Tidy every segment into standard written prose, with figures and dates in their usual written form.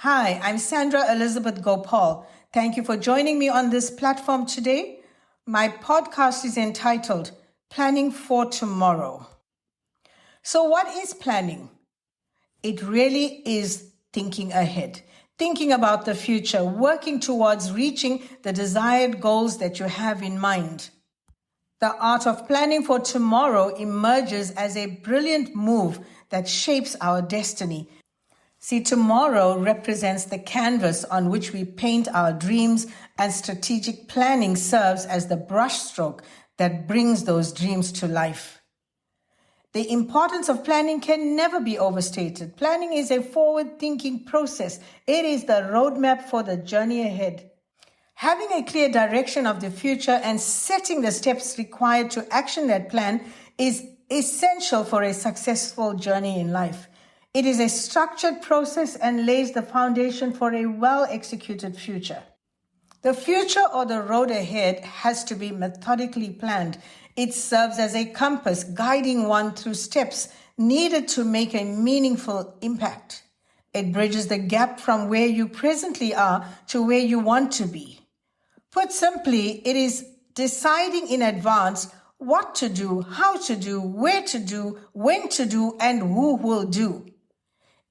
Hi, I'm Sandra Elizabeth Gopal. Thank you for joining me on this platform today. My podcast is entitled Planning for Tomorrow. So, what is planning? It really is thinking ahead, thinking about the future, working towards reaching the desired goals that you have in mind. The art of planning for tomorrow emerges as a brilliant move that shapes our destiny. See, tomorrow represents the canvas on which we paint our dreams, and strategic planning serves as the brushstroke that brings those dreams to life. The importance of planning can never be overstated. Planning is a forward-thinking process. It is the roadmap for the journey ahead. Having a clear direction of the future and setting the steps required to action that plan is essential for a successful journey in life. It is a structured process and lays the foundation for a well-executed future. The future or the road ahead has to be methodically planned. It serves as a compass guiding one through steps needed to make a meaningful impact. It bridges the gap from where you presently are to where you want to be. Put simply, it is deciding in advance what to do, how to do, where to do, when to do, and who will do.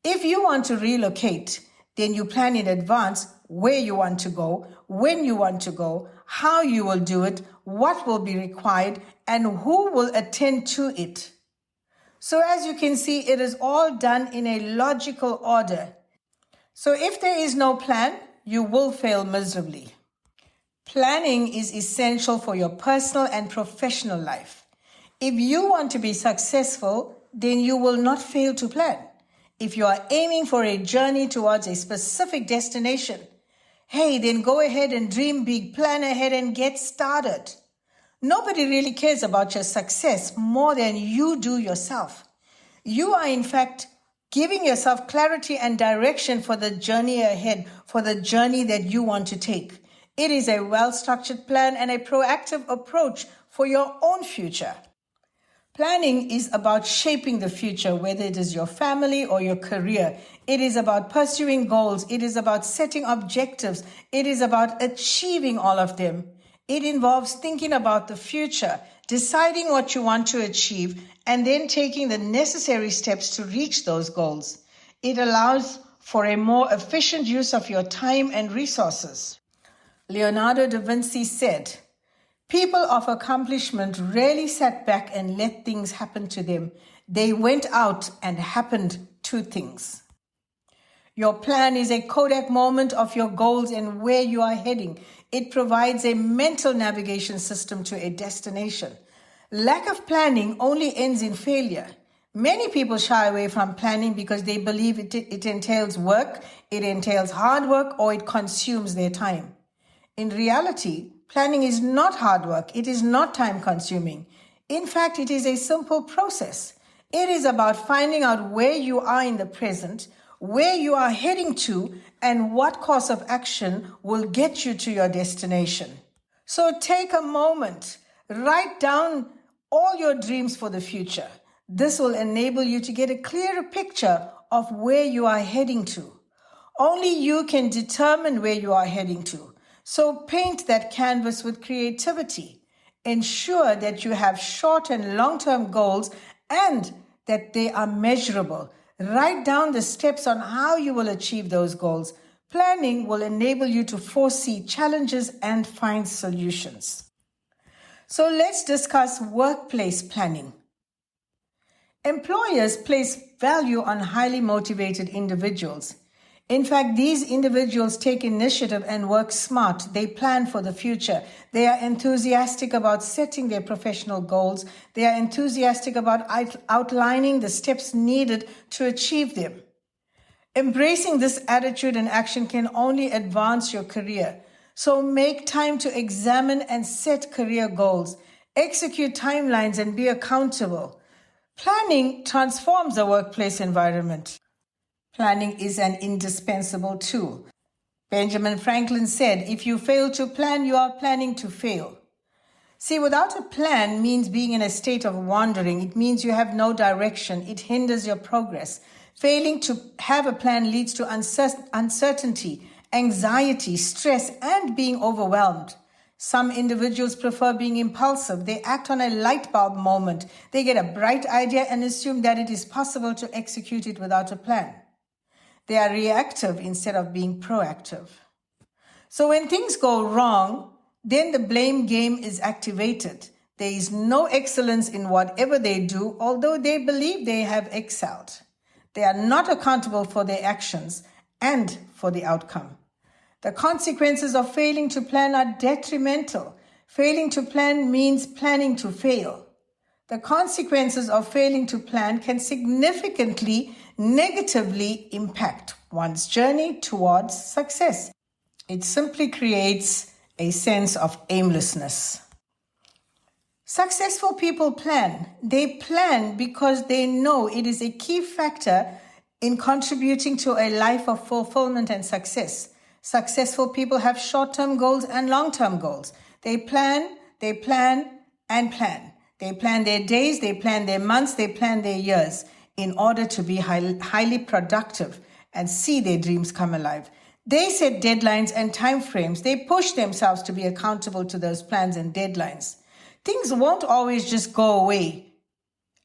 If you want to relocate, then you plan in advance where you want to go, when you want to go, how you will do it, what will be required, and who will attend to it. So as you can see, it is all done in a logical order. So if there is no plan, you will fail miserably. Planning is essential for your personal and professional life. If you want to be successful, then you will not fail to plan. If you are aiming for a journey towards a specific destination, hey, then go ahead and dream big, plan ahead and get started. Nobody really cares about your success more than you do yourself. You are, in fact, giving yourself clarity and direction for the journey ahead, for the journey that you want to take. It is a well-structured plan and a proactive approach for your own future. Planning is about shaping the future, whether it is your family or your career. It is about pursuing goals. It is about setting objectives. It is about achieving all of them. It involves thinking about the future, deciding what you want to achieve, and then taking the necessary steps to reach those goals. It allows for a more efficient use of your time and resources. Leonardo da Vinci said, "People of accomplishment rarely sat back and let things happen to them. They went out and happened to things." Your plan is a Kodak moment of your goals and where you are heading. It provides a mental navigation system to a destination. Lack of planning only ends in failure. Many people shy away from planning because they believe it entails work, it entails hard work, or it consumes their time. In reality, planning is not hard work. It is not time consuming. In fact, it is a simple process. It is about finding out where you are in the present, where you are heading to, and what course of action will get you to your destination. So take a moment, write down all your dreams for the future. This will enable you to get a clearer picture of where you are heading to. Only you can determine where you are heading to. So paint that canvas with creativity. Ensure that you have short and long-term goals and that they are measurable. Write down the steps on how you will achieve those goals. Planning will enable you to foresee challenges and find solutions. So let's discuss workplace planning. Employers place value on highly motivated individuals. In fact, these individuals take initiative and work smart. They plan for the future. They are enthusiastic about setting their professional goals. They are enthusiastic about outlining the steps needed to achieve them. Embracing this attitude and action can only advance your career. So make time to examine and set career goals. Execute timelines and be accountable. Planning transforms the workplace environment. Planning is an indispensable tool. Benjamin Franklin said, "If you fail to plan, you are planning to fail." See, without a plan means being in a state of wandering. It means you have no direction. It hinders your progress. Failing to have a plan leads to uncertainty, anxiety, stress, and being overwhelmed. Some individuals prefer being impulsive. They act on a light bulb moment. They get a bright idea and assume that it is possible to execute it without a plan. They are reactive instead of being proactive. So when things go wrong, then the blame game is activated. There is no excellence in whatever they do, although they believe they have excelled. They are not accountable for their actions and for the outcome. The consequences of failing to plan are detrimental. Failing to plan means planning to fail. The consequences of failing to plan can significantly negatively impact one's journey towards success. It simply creates a sense of aimlessness. Successful people plan. They plan because they know it is a key factor in contributing to a life of fulfillment and success. Successful people have short-term goals and long-term goals. They plan, and plan. They plan their days, they plan their months, they plan their years in order to be highly productive and see their dreams come alive. They set deadlines and time frames. They push themselves to be accountable to those plans and deadlines. Things won't always just go away.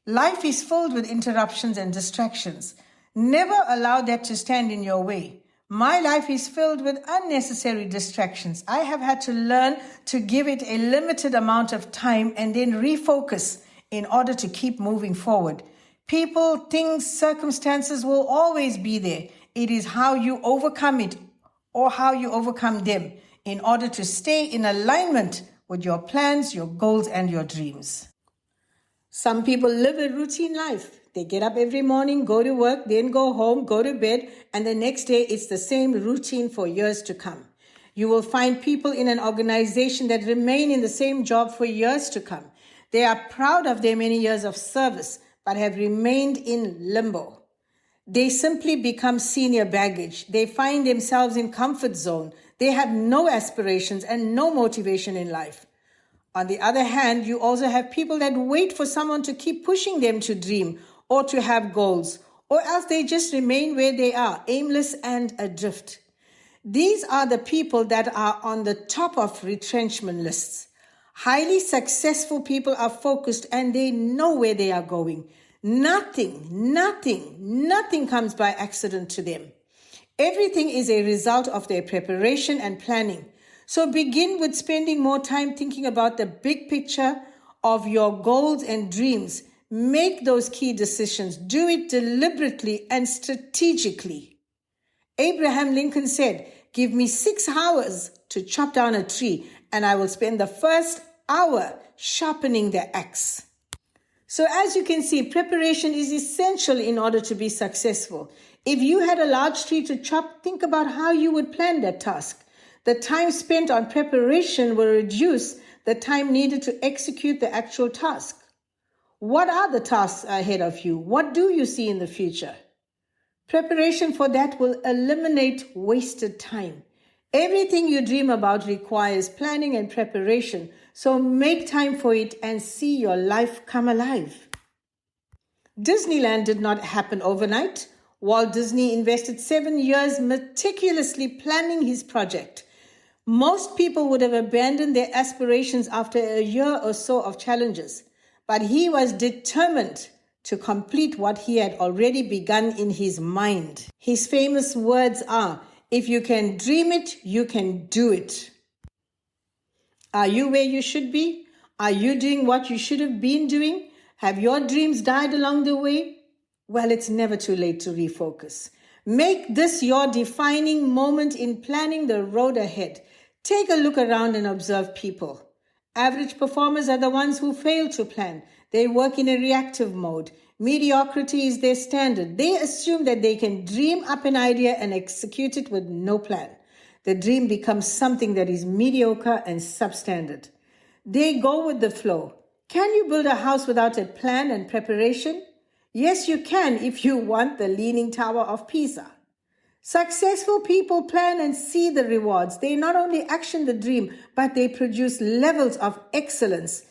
Life is filled with interruptions and distractions. Never allow that to stand in your way. My life is filled with unnecessary distractions. I have had to learn to give it a limited amount of time and then refocus in order to keep moving forward. People, things, circumstances will always be there. It is how you overcome it or how you overcome them in order to stay in alignment with your plans, your goals, and your dreams. Some people live a routine life. They get up every morning, go to work, then go home, go to bed, and the next day it's the same routine for years to come. You will find people in an organization that remain in the same job for years to come. They are proud of their many years of service, but have remained in limbo. They simply become senior baggage. They find themselves in comfort zone. They have no aspirations and no motivation in life. On the other hand, you also have people that wait for someone to keep pushing them to dream or to have goals, or else they just remain where they are, aimless and adrift. These are the people that are on the top of retrenchment lists. Highly successful people are focused and they know where they are going. Nothing comes by accident to them. Everything is a result of their preparation and planning. So begin with spending more time thinking about the big picture of your goals and dreams. Make those key decisions. Do it deliberately and strategically. Abraham Lincoln said, "Give me 6 hours to chop down a tree, and I will spend the first hour sharpening the axe." So as you can see, preparation is essential in order to be successful. If you had a large tree to chop, think about how you would plan that task. The time spent on preparation will reduce the time needed to execute the actual task. What are the tasks ahead of you? What do you see in the future? Preparation for that will eliminate wasted time. Everything you dream about requires planning and preparation, so make time for it and see your life come alive. Disneyland did not happen overnight. Walt Disney invested 7 years meticulously planning his project. Most people would have abandoned their aspirations after a year or so of challenges, but he was determined to complete what he had already begun in his mind. His famous words are, "If you can dream it, you can do it." Are you where you should be? Are you doing what you should have been doing? Have your dreams died along the way? Well, it's never too late to refocus. Make this your defining moment in planning the road ahead. Take a look around and observe people. Average performers are the ones who fail to plan. They work in a reactive mode. Mediocrity is their standard. They assume that they can dream up an idea and execute it with no plan. The dream becomes something that is mediocre and substandard. They go with the flow. Can you build a house without a plan and preparation? Yes, you can if you want the Leaning Tower of Pisa. Successful people plan and see the rewards. They not only action the dream, but they produce levels of excellence.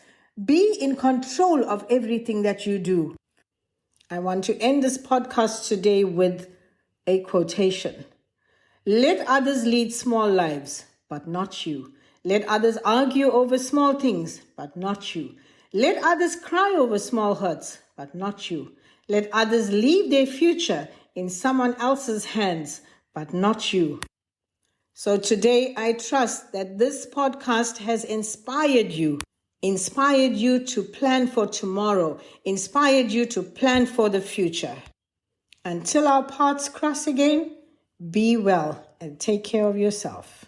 Be in control of everything that you do. I want to end this podcast today with a quotation. Let others lead small lives, but not you. Let others argue over small things, but not you. Let others cry over small hurts, but not you. Let others leave their future in someone else's hands, but not you. So today, I trust that this podcast has inspired you to plan for tomorrow, inspired you to plan for the future. Until our paths cross again, be well and take care of yourself.